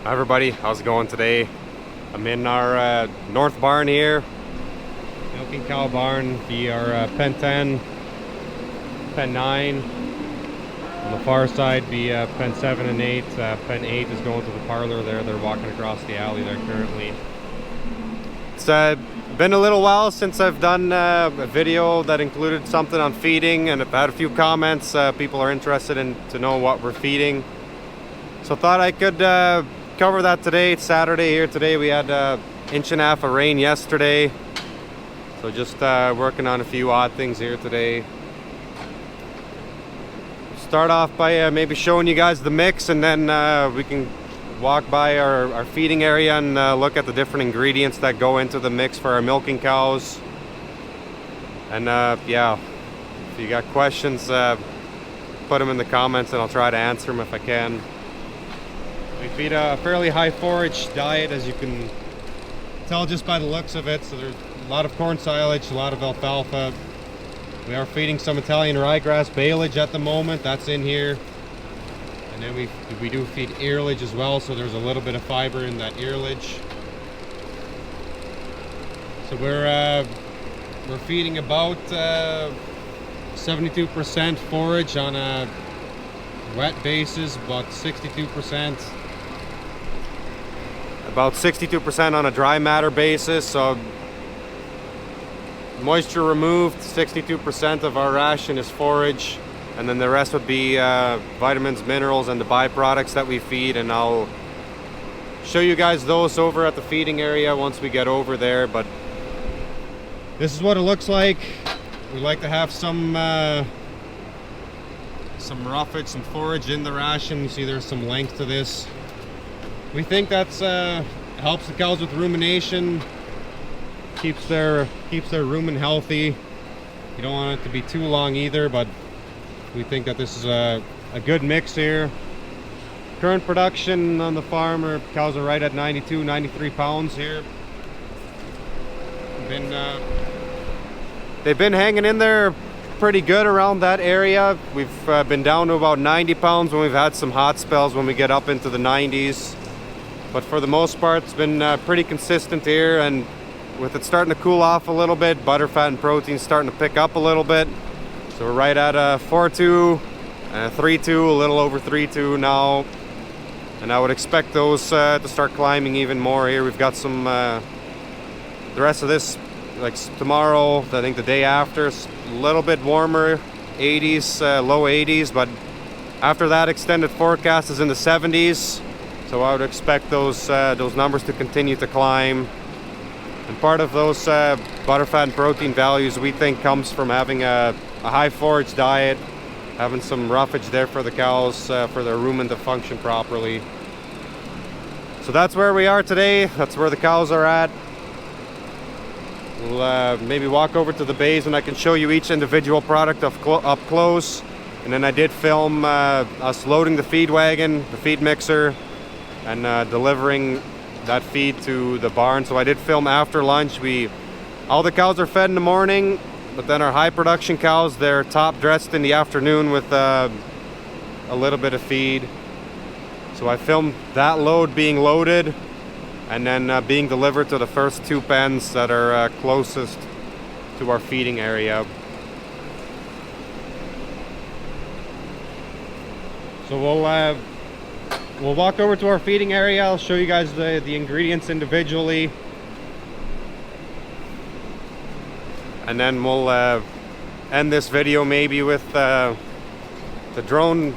Hi everybody, how's it going today? I'm in our north barn here, milking cow barn, be our pen 10, pen 9. On the far side be pen 7 and 8. Pen 8 is going to the parlor there. They're walking across the alley there currently. It's been a little while since I've done a video that included something on feeding, and I've had a few comments. People are interested to know what we're feeding. So thought I could cover that today. It's Saturday here today. We had an inch and a half of rain yesterday. So just working on a few odd things here today. Start off by maybe showing you guys the mix, and then we can walk by our feeding area and look at the different ingredients that go into the mix for our milking cows. And yeah, if you got questions, put them in the comments and I'll try to answer them if I can. We feed a fairly high forage diet, as you can tell just by the looks of it. So there's a lot of corn silage, a lot of alfalfa. We are feeding some Italian ryegrass baleage at the moment. That's in here. And then we do feed earlage as well, so there's a little bit of fiber in that earlage. So we're feeding about 72% forage on a wet basis, about 62% on a dry matter basis. So moisture removed, 62% of our ration is forage, and then the rest would be vitamins, minerals, and the byproducts that we feed. And I'll show you guys those over at the feeding area once we get over there. But this is what it looks like. We like to have some roughage, some forage in the ration. You see there's some length to this. We think that's helps the cows with rumination, keeps their rumen healthy. You don't want it to be too long either, but we think that this is a good mix here. Current production on the farm, our cows are right at 92, 93 pounds here. They've been hanging in there pretty good around that area. We've been down to about 90 pounds when we've had some hot spells when we get up into the 90s. But for the most part, it's been pretty consistent here, and with it starting to cool off a little bit, butter, fat, and protein starting to pick up a little bit. So we're right at 4.2, 3.2, a little over 3.2 now. And I would expect those to start climbing even more here. We've got some, the rest of this, like tomorrow, I think the day after, it's a little bit warmer, 80s, low 80s, but after that extended forecast is in the 70s. So I would expect those numbers to continue to climb. And part of those butter, fat, and protein values we think comes from having a high forage diet, having some roughage there for the cows, for their rumen to function properly. So that's where we are today. That's where the cows are at. We'll maybe walk over to the bays and I can show you each individual product up close. And then I did film us loading the feed wagon, the feed mixer, and delivering that feed to the barn. So I did film after lunch. All the cows are fed in the morning, but then our high production cows, they're top dressed in the afternoon with a little bit of feed. So I filmed that load being loaded and then being delivered to the first two pens that are closest to our feeding area. So we'll walk over to our feeding area. I'll show you guys the ingredients individually. And then we'll end this video maybe with the drone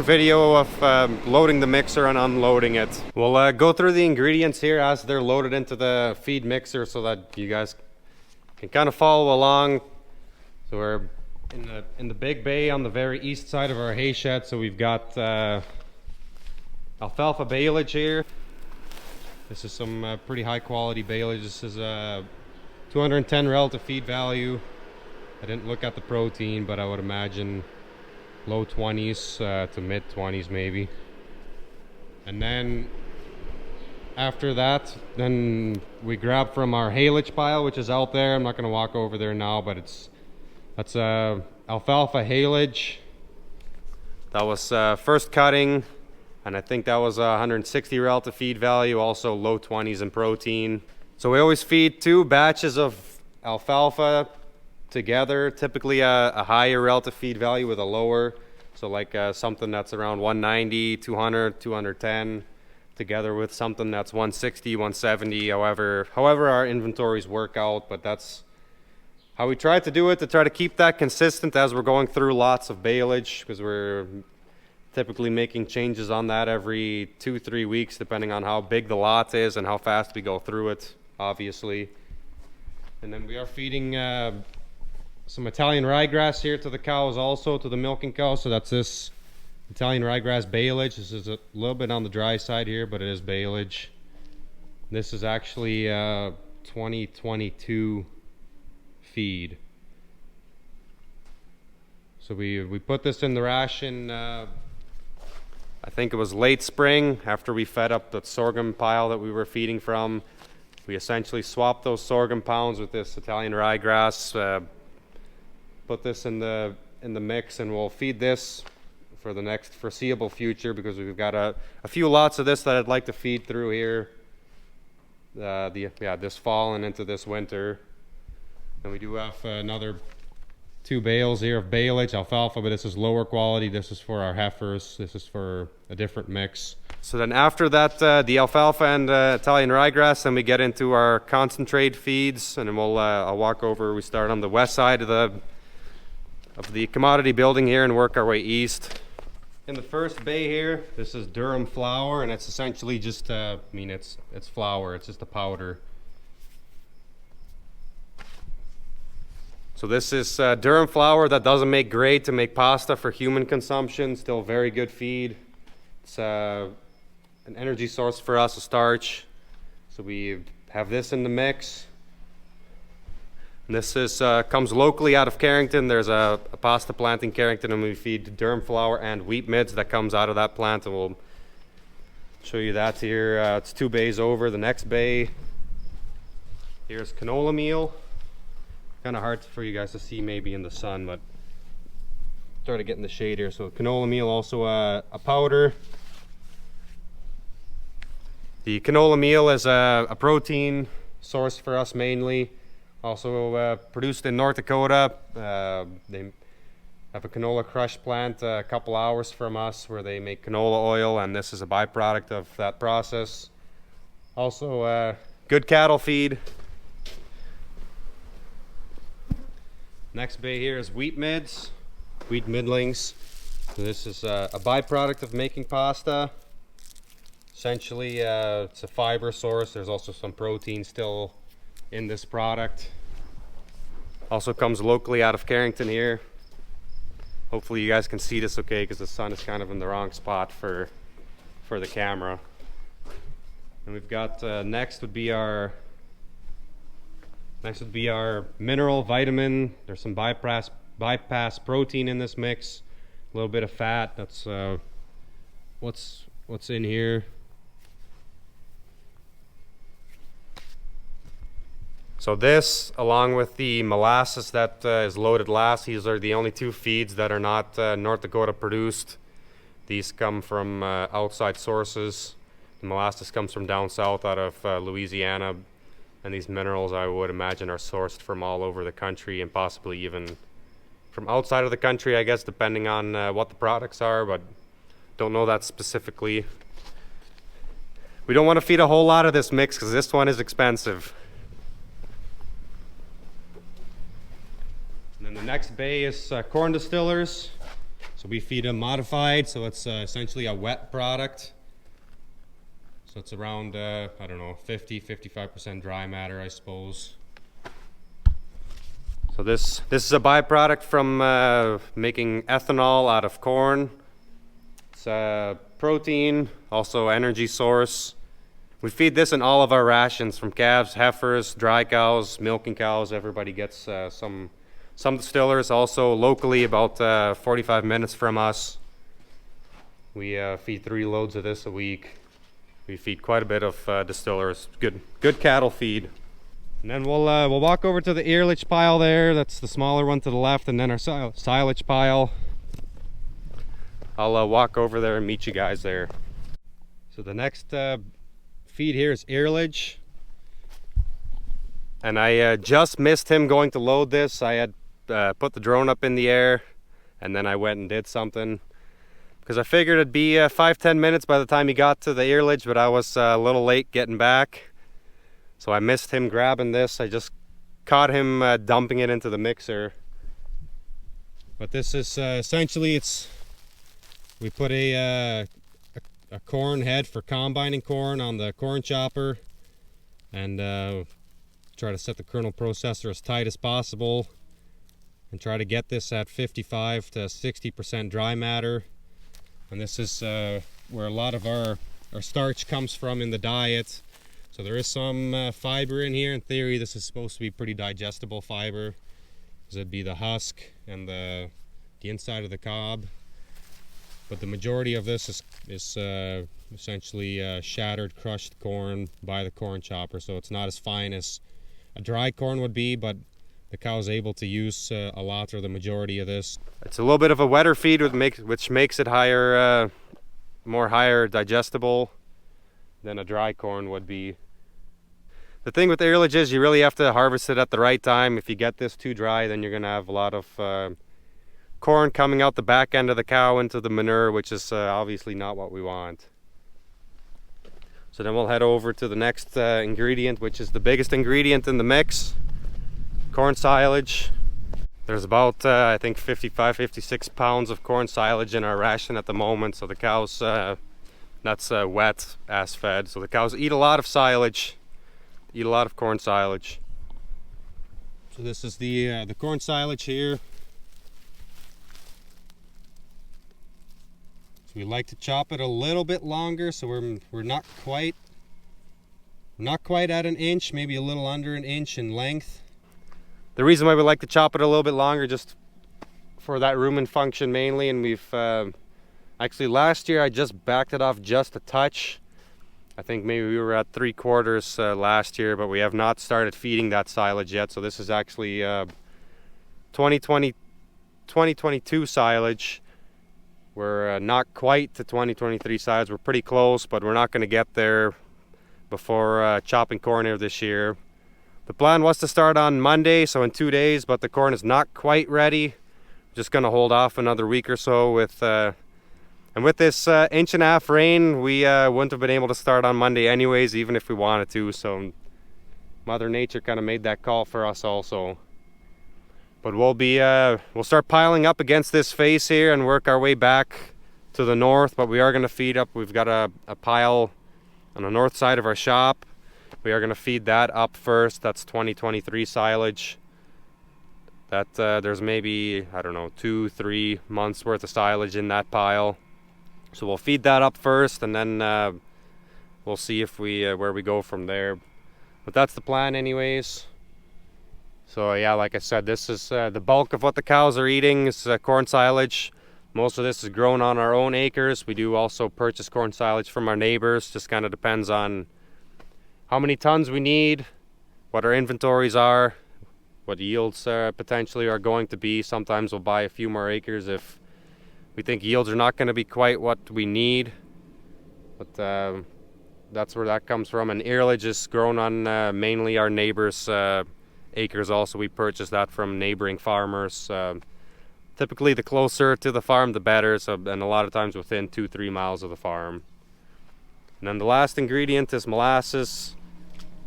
video of loading the mixer and unloading it. We'll go through the ingredients here as they're loaded into the feed mixer so that you guys can kind of follow along. So we're in the big bay on the very east side of our hay shed. So we've got alfalfa baleage here. This is some pretty high quality baleage. This is 210 relative feed value. I didn't look at the protein, but I would imagine low 20s to mid 20s maybe. And then after that, then we grab from our haylage pile, which is out there. I'm not going to walk over there now, but that's alfalfa haylage. That was first cutting and I think that was 160 relative feed value, also low 20s in protein. So we always feed 2 batches of alfalfa together, typically a higher relative feed value with a lower. So like something that's around 190, 200, 210, together with something that's 160, 170, however our inventories work out. But that's how we try to do it, to try to keep that consistent as we're going through lots of baleage, because we're typically making changes on that every 2-3 weeks, depending on how big the lot is and how fast we go through it, obviously. And then we are feeding some Italian ryegrass here to the cows, also to the milking cows. So that's this Italian ryegrass baleage. This is a little bit on the dry side here, but it is baleage. This is actually 2022 feed. So we put this in the ration, I think it was late spring, after we fed up the sorghum pile that we were feeding from. We essentially swapped those sorghum pounds with this Italian ryegrass, put this in the mix, and we'll feed this for the next foreseeable future, because we've got a few lots of this that I'd like to feed through here this fall and into this winter. And we do have another 2 bales here of baleage alfalfa, but this is lower quality. This is for our heifers. This is for a different mix. So then after that, the alfalfa and Italian ryegrass, then we get into our concentrate feeds, and then I'll walk over. We start on the west side of the commodity building here and work our way east. In the first bay here, this is durum flour, and it's essentially just it's flour. It's just a powder. So this is durum flour that doesn't make great to make pasta for human consumption. Still very good feed. It's an energy source for us, a starch. So we have this in the mix. And this is comes locally out of Carrington. There's a pasta plant in Carrington, and we feed durum flour and wheat midds that comes out of that plant, and we'll show you that here. It's 2 bays over. The next bay, here's canola meal. Kind of hard for you guys to see maybe in the sun, but try to get in the shade here. So canola meal, also a powder. The canola meal is a protein source for us mainly. Also produced in North Dakota. They have a canola crush plant a couple hours from us where they make canola oil, and this is a byproduct of that process. Also good cattle feed. Next bay here is wheat midds, wheat middlings. So this is a byproduct of making pasta. Essentially, it's a fiber source. There's also some protein still in this product. Also comes locally out of Carrington here. Hopefully you guys can see this okay, because the sun is kind of in the wrong spot for the camera. And we've got next would be our mineral vitamin. There's some bypass protein in this mix, a little bit of fat. That's what's in here. So this, along with the molasses that is loaded last, these are the only 2 feeds that are not North Dakota produced. These come from outside sources. The molasses comes from down south out of Louisiana. And these minerals, I would imagine, are sourced from all over the country, and possibly even from outside of the country, I guess, depending on what the products are, but don't know that specifically. We don't want to feed a whole lot of this mix, because this one is expensive. And then the next bay is corn distillers. So we feed them modified, so it's essentially a wet product. So it's around, I don't know, 55% dry matter, I suppose. So this is a byproduct from making ethanol out of corn. It's protein, also energy source. We feed this in all of our rations, from calves, heifers, dry cows, milking cows. Everybody gets some distillers. Also locally, about 45 minutes from us, we feed 3 loads of this a week. We feed quite a bit of distillers. Good cattle feed. And then we'll walk over to the earlage pile there. That's the smaller one to the left, and then our silage pile. I'll walk over there and meet you guys there. So the next feed here is earlage. And I just missed him going to load this. I had put the drone up in the air and then I went and did something. Because I figured it'd be 5-10 minutes by the time he got to the earlage, but I was a little late getting back. So I missed him grabbing this. I just caught him dumping it into the mixer. But this is essentially, we put a corn head for combining corn on the corn chopper and try to set the kernel processor as tight as possible and try to get this at 55 to 60% dry matter. And this is where a lot of our starch comes from in the diet. So there is some fiber in here. In theory, this is supposed to be pretty digestible fiber, because it'd be the husk and the inside of the cob. But the majority of this is essentially shattered, crushed corn by the corn chopper. So it's not as fine as a dry corn would be, but the cow is able to use a lot or the majority of this. It's a little bit of a wetter feed, which makes it more higher digestible than a dry corn would be. The thing with earlage is you really have to harvest it at the right time. If you get this too dry, then you're going to have a lot of corn coming out the back end of the cow into the manure, which is obviously not what we want. So then we'll head over to the next ingredient, which is the biggest ingredient in the mix. Corn silage. There's about I think 55-56 pounds of corn silage in our ration at the moment, so the cows that's wet ass fed, so the cows eat a lot of silage, eat a lot of corn silage. So this is the corn silage here. So we like to chop it a little bit longer, so we're not quite at an inch, maybe a little under an inch in length. The reason why we like to chop it a little bit longer, just for that rumen function mainly, and we've actually last year I just backed it off just a touch. I think maybe we were at 3/4 last year, but we have not started feeding that silage yet. So this is actually 2022 silage. We're not quite to 2023 silage. We're pretty close, but we're not going to get there before chopping corn here this year. The plan was to start on Monday, so in 2 days, but the corn is not quite ready. Just going to hold off another week or so with and with this 1.5 inch rain, we wouldn't have been able to start on Monday anyways, even if we wanted to. So Mother Nature kind of made that call for us also. But we'll start piling up against this face here and work our way back to the north. But we are going to feed up. We've got a pile on the north side of our shop. We are going to feed that up first. That's 2023 silage. That there's maybe, I don't know, 2-3 months worth of silage in that pile. So we'll feed that up first, and then we'll see if where we go from there. But that's the plan anyways. So yeah, like I said, this is the bulk of what the cows are eating is corn silage. Most of this is grown on our own acres. We do also purchase corn silage from our neighbors. Just kind of depends on how many tons we need, what our inventories are, what yields potentially are going to be. Sometimes we'll buy a few more acres if we think yields are not going to be quite what we need. But that's where that comes from. And earlage is grown on mainly our neighbors' acres also. We purchase that from neighboring farmers. Typically the closer to the farm the better, so, and a lot of times within 2-3 miles of the farm. And then the last ingredient is molasses.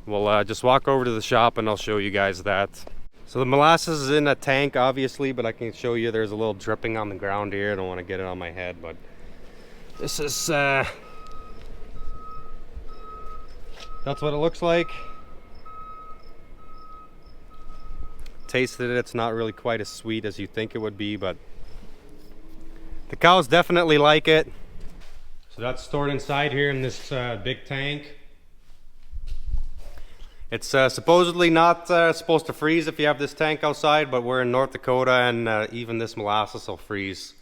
We'll just walk over to the shop and I'll show you guys that. So the molasses is in a tank obviously, but I can show you there's a little dripping on the ground here. I don't want to get it on my head, but this is that's what it looks like. Tasted it, it's not really quite as sweet as you think it would be, but the cows definitely like it. So that's stored inside here in this big tank. It's supposedly not supposed to freeze if you have this tank outside, but we're in North Dakota, and even this molasses will freeze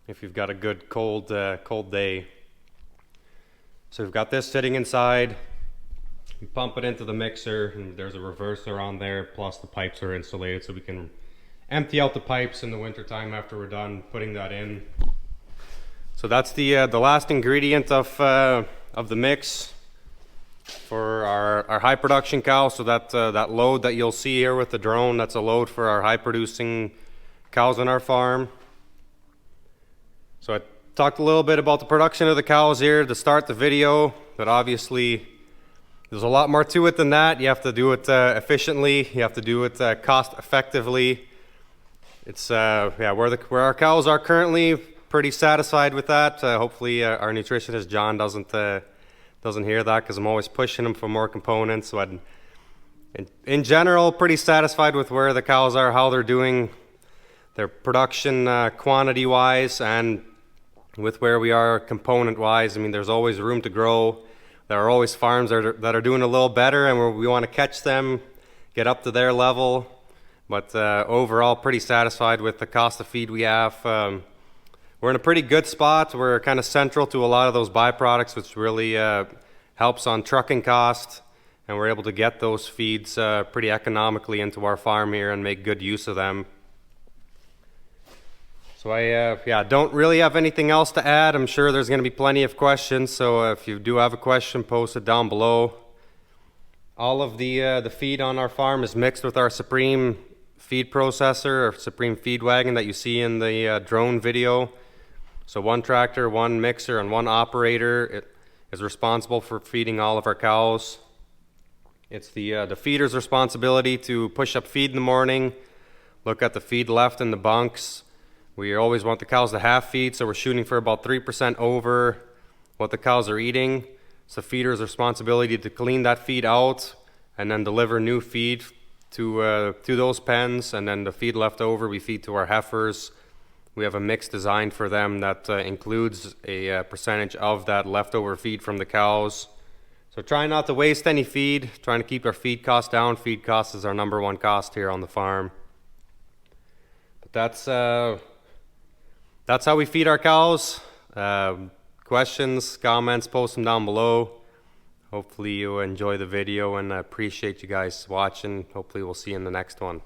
if you've got a good cold day. So we've got this sitting inside. We pump it into the mixer, and there's a reverser on there, plus the pipes are insulated so we can empty out the pipes in the winter time after we're done putting that in. So that's the last ingredient of the mix for our high production cow. So that load that you'll see here with the drone, that's a load for our high producing cows on our farm. So I talked a little bit about the production of the cows here to start the video, but obviously there's a lot more to it than that. You have to do it efficiently. You have to do it cost effectively. It's yeah, where our cows are currently, pretty satisfied with that. Hopefully our nutritionist John doesn't hear that, because I'm always pushing him for more components. So in general, pretty satisfied with where the cows are, how they're doing, their production quantity wise, and with where we are component wise. I mean, there's always room to grow. There are always farms that are doing a little better, and we want to catch them, get up to their level. But overall, pretty satisfied with the cost of feed we have. We're in a pretty good spot. We're kind of central to a lot of those byproducts, which really helps on trucking cost, and we're able to get those feeds pretty economically into our farm here and make good use of them. So I don't really have anything else to add. I'm sure there's going to be plenty of questions, so if you do have a question, post it down below. All of the feed on our farm is mixed with our Supreme feed processor, or Supreme feed wagon that you see in the drone video. So one tractor, one mixer, and one operator is responsible for feeding all of our cows. It's the feeder's responsibility to push up feed in the morning, look at the feed left in the bunks. We always want the cows to have feed, so we're shooting for about 3% over what the cows are eating. It's the feeder's responsibility to clean that feed out and then deliver new feed to those pens, and then the feed left over we feed to our heifers. We have a mix designed for them that includes a percentage of that leftover feed from the cows. So trying not to waste any feed, trying to keep our feed costs down. Feed cost is our #1 cost here on the farm. But that's how we feed our cows. Questions, comments, post them down below. Hopefully you enjoy the video, and I appreciate you guys watching. Hopefully we'll see you in the next one.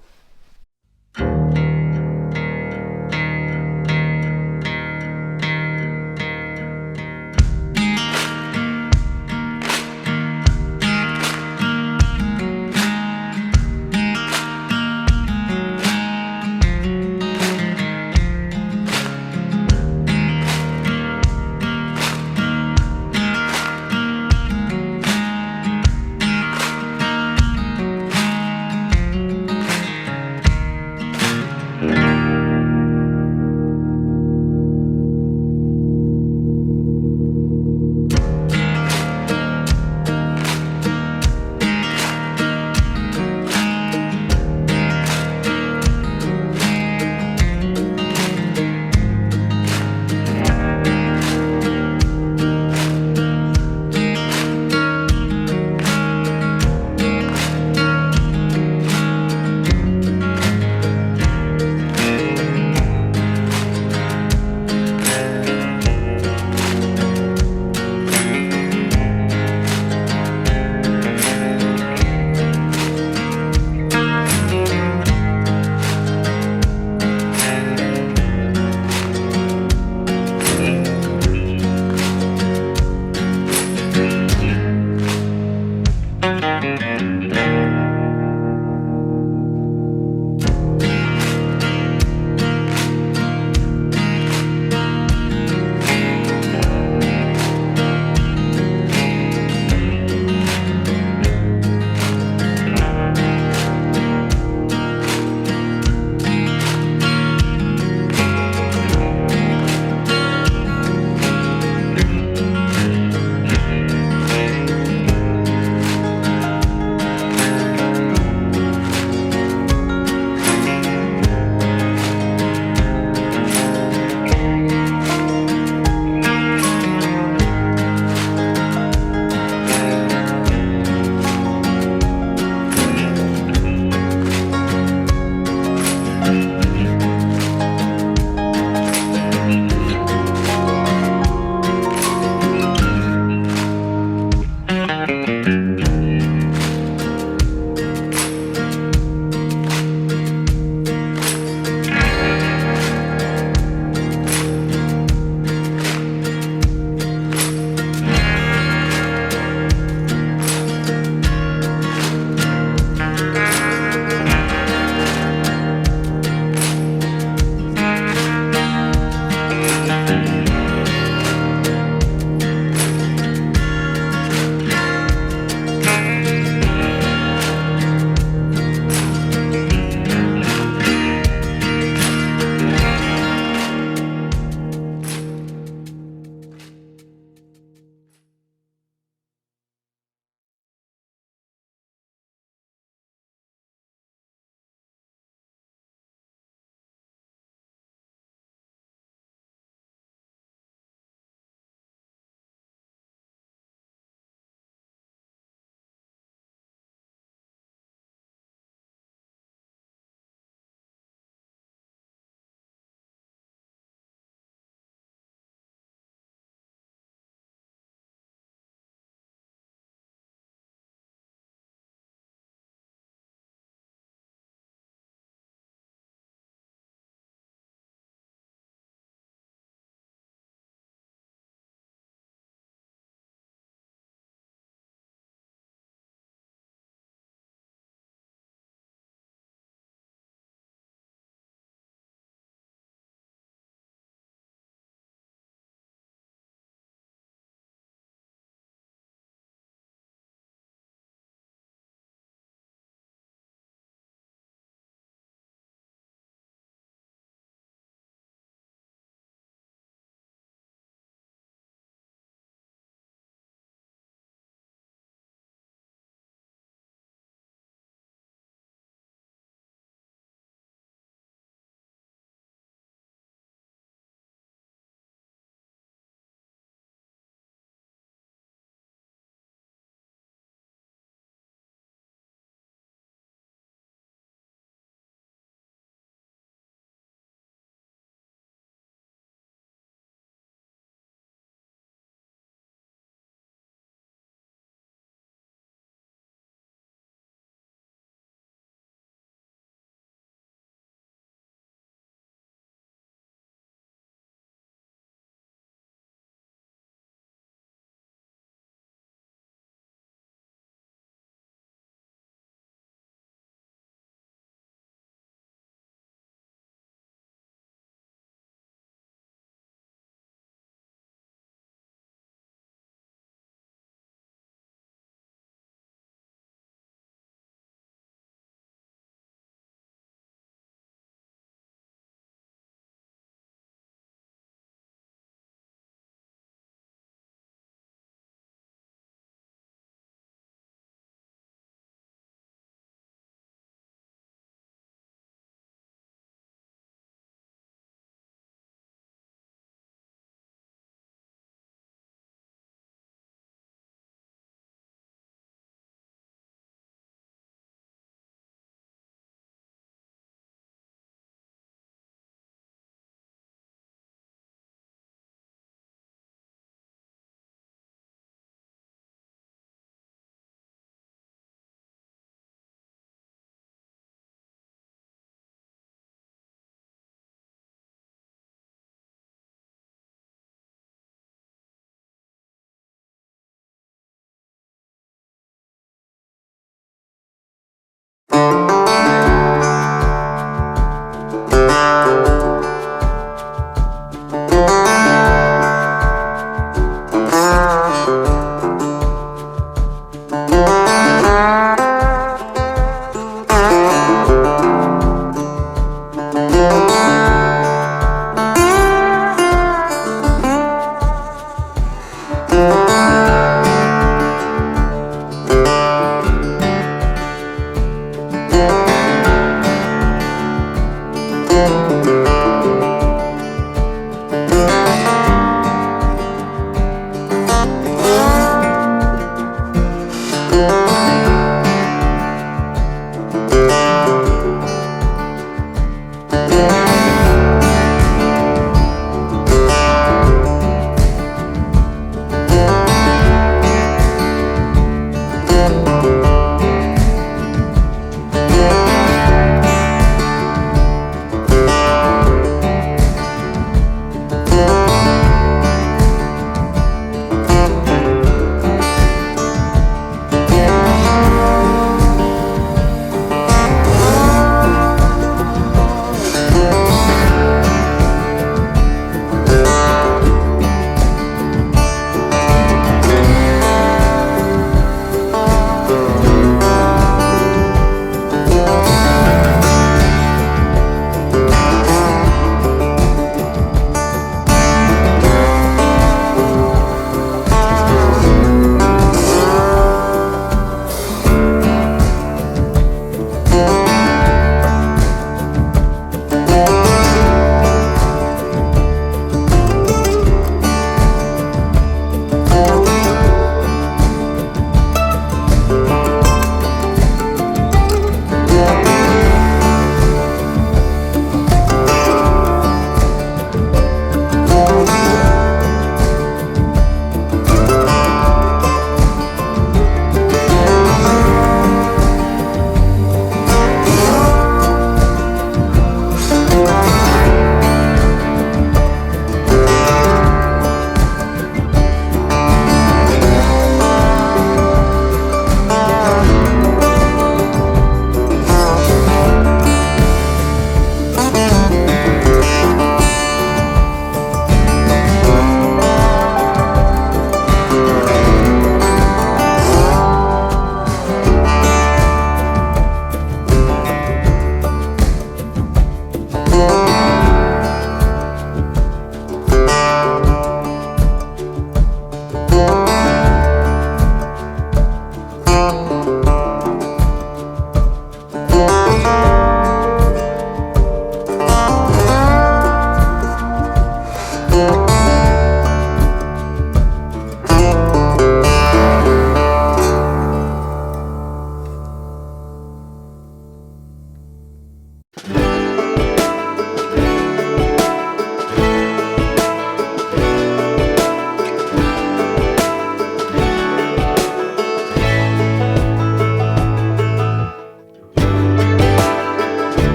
Bye.